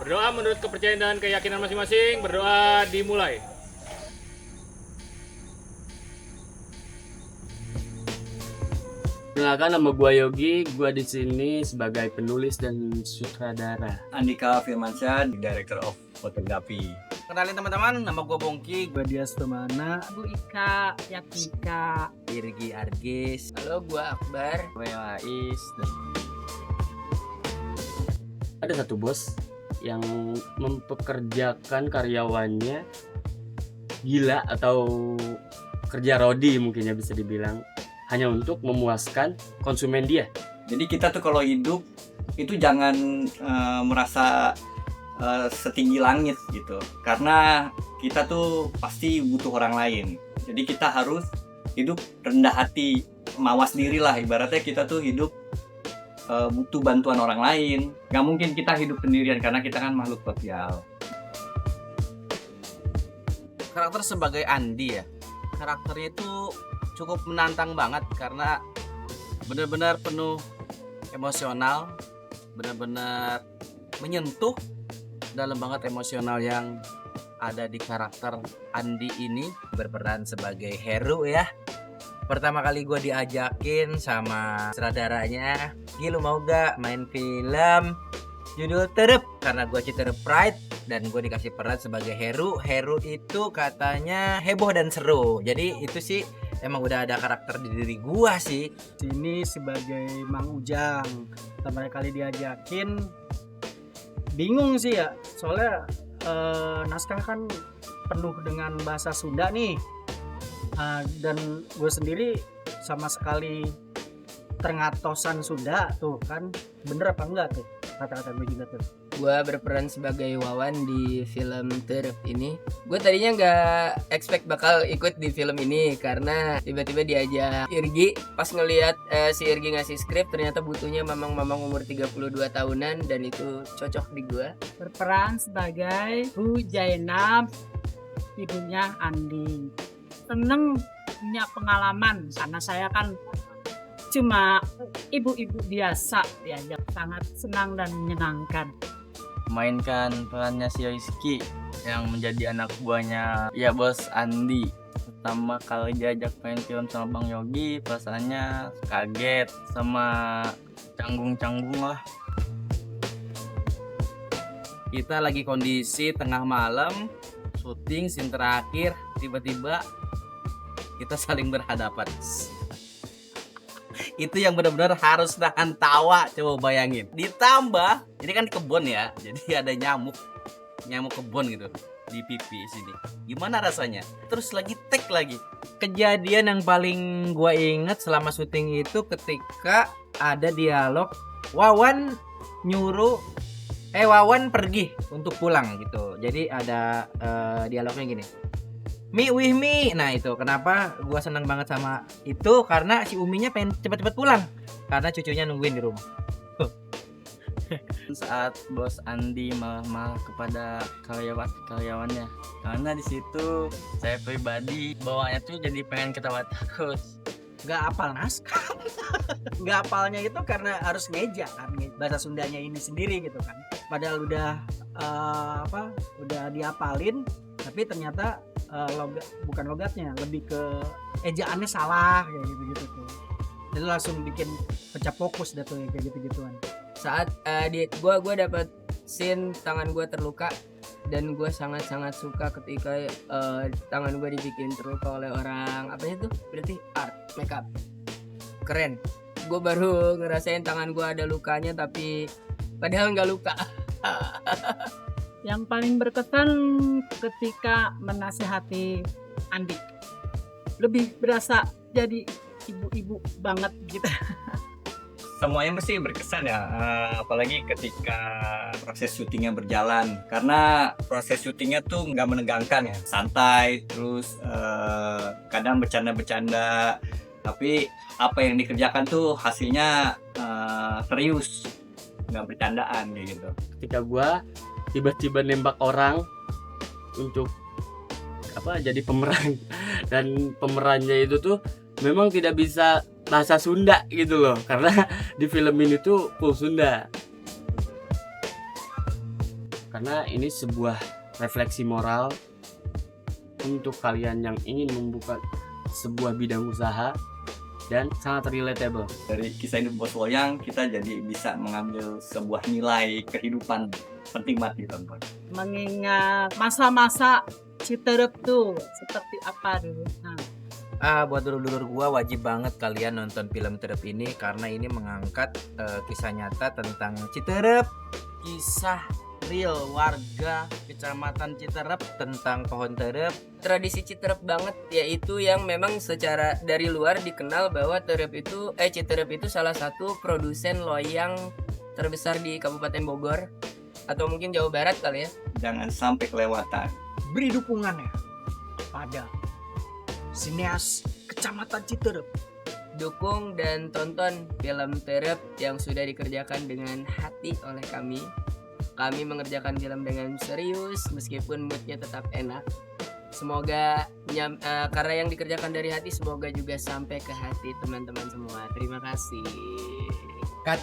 Berdoa menurut kepercayaan dan keyakinan masing-masing. Berdoa dimulai. Perkenalkan, nama gua Yogi. Gua di sini sebagai penulis dan sutradara. Andika Firmansyah, Director of Photography. Kenalin teman-teman, nama gue Bongki. Gue Dias Temana. Bu Ika, Yatika, Irgi Argis. halo gue Akbar. Gue Wais. Ada satu bos yang mempekerjakan karyawannya gila atau kerja rodi mungkin ya bisa dibilang, hanya untuk memuaskan konsumen dia. Jadi kita tuh kalau hidup itu jangan merasa setinggi langit gitu, karena kita tuh pasti butuh orang lain. Jadi kita harus hidup rendah hati, mawas diri lah. Ibaratnya kita tuh hidup butuh bantuan orang lain. Gak mungkin kita hidup sendirian karena kita kan makhluk sosial. Karakter sebagai Andi ya, karakternya itu cukup menantang banget karena benar-benar penuh emosional, benar-benar menyentuh dalam banget emosional yang ada di karakter Andi ini. Berperan sebagai Heru ya. Pertama kali gue diajakin sama sutradaranya, "Gi, lu mau gak main film judul Terep?" Karena gue cinta Pride dan gue dikasih peran sebagai Heru. Heru itu katanya heboh dan seru. Jadi itu sih emang udah ada karakter di diri gue sih. Sini sebagai Mang Ujang. Pertama kali diajakin bingung sih ya, soalnya naskah kan penuh dengan bahasa Sunda nih. Dan gue sendiri sama sekali terngatosan Sunda tuh kan, bener apa enggak tuh kata-kata gue juga tuh. Gue berperan sebagai Wawan di film Terep ini. Gue tadinya nggak expect bakal ikut di film ini karena tiba-tiba diajak Irgi. Pas ngelihat si Irgi ngasih skrip, ternyata butuhnya mamang-mamang umur 32 tahunan dan itu cocok di gue. Berperan sebagai Bu Jainab, ibunya Andi. Seneng punya pengalaman karena saya kan cuma ibu-ibu biasa diajak, sangat senang dan menyenangkan. Mainkan perannya si Rizky yang menjadi anak buahnya ya bos Andi. Pertama kali diajak main film sama Bang Yogi, perasaannya kaget sama canggung-canggung lah. Kita lagi kondisi tengah malam, syuting scene terakhir, tiba-tiba kita saling berhadapan. Itu yang benar-benar harus nahan tawa, coba bayangin. Ditambah ini kan kebun ya, jadi ada nyamuk kebun gitu di pipi sini. Gimana rasanya? Terus lagi take lagi. Kejadian yang paling gue inget selama syuting itu ketika ada dialog Wawan nyuruh Wawan pergi untuk pulang gitu. Jadi ada dialognya gini, "Mi wih mi." Nah itu kenapa gue seneng banget sama itu, karena si Uminya pengen cepet-cepet pulang karena cucunya nungguin di rumah. Saat bos Andi marah-marah kepada karyawannya, karena di situ saya pribadi bawaannya tuh jadi pengen ketawa terus. Gak apal naskah. Gak apalnya itu karena harus ngeja kan, bahasa Sundanya ini sendiri gitu kan. Padahal udah udah diapalin, tapi ternyata bukan logatnya, lebih ke ejaannya salah kayak gitu-gitu tuh. Itu langsung bikin pecah fokus dah tuh kayak gitu-gituan. Saat gue dapat scene tangan gue terluka dan gue sangat-sangat suka ketika tangan gue dibikin terluka oleh orang, apa itu berarti art makeup, keren. Gue baru ngerasain tangan gue ada lukanya tapi padahal nggak luka. Yang paling berkesan ketika menasehati Andi, lebih berasa jadi ibu-ibu banget gitu. Semuanya mesti berkesan ya, apalagi ketika proses syutingnya berjalan, karena proses syutingnya tuh nggak menegangkan ya, santai, terus kadang bercanda-bercanda, tapi apa yang dikerjakan tuh hasilnya serius, nggak bercandaan kayak gitu. Ketika gua tiba-tiba nembak orang untuk jadi pemeran, dan pemerannya itu tuh memang tidak bisa bahasa Sunda gitu loh, karena di film ini tuh full Sunda. karena ini sebuah refleksi moral untuk kalian yang ingin membuka sebuah bidang usaha dan sangat relatable. Dari kisah hidup Bos Loyang kita jadi bisa mengambil sebuah nilai kehidupan penting banget ditonton. Mengingat masa-masa Citerep tuh seperti apa dulu. Nah, Buat dulur-dulur gua wajib banget kalian nonton film Terep ini karena ini mengangkat kisah nyata tentang Citerep, kisah real warga kecamatan Citerep tentang pohon terep. Tradisi Citerep banget, yaitu yang memang secara dari luar dikenal bahwa Citerep itu salah satu produsen loyang terbesar di Kabupaten Bogor atau mungkin Jawa Barat kali ya. Jangan sampai kelewatan. Beri dukungannya pada sineas Kecamatan Citerep. Dukung dan tonton film Terep yang sudah dikerjakan dengan hati oleh kami. Kami mengerjakan film dengan serius meskipun moodnya tetap enak. Semoga karena yang dikerjakan dari hati, semoga juga sampai ke hati teman-teman semua. Terima kasih. Cut.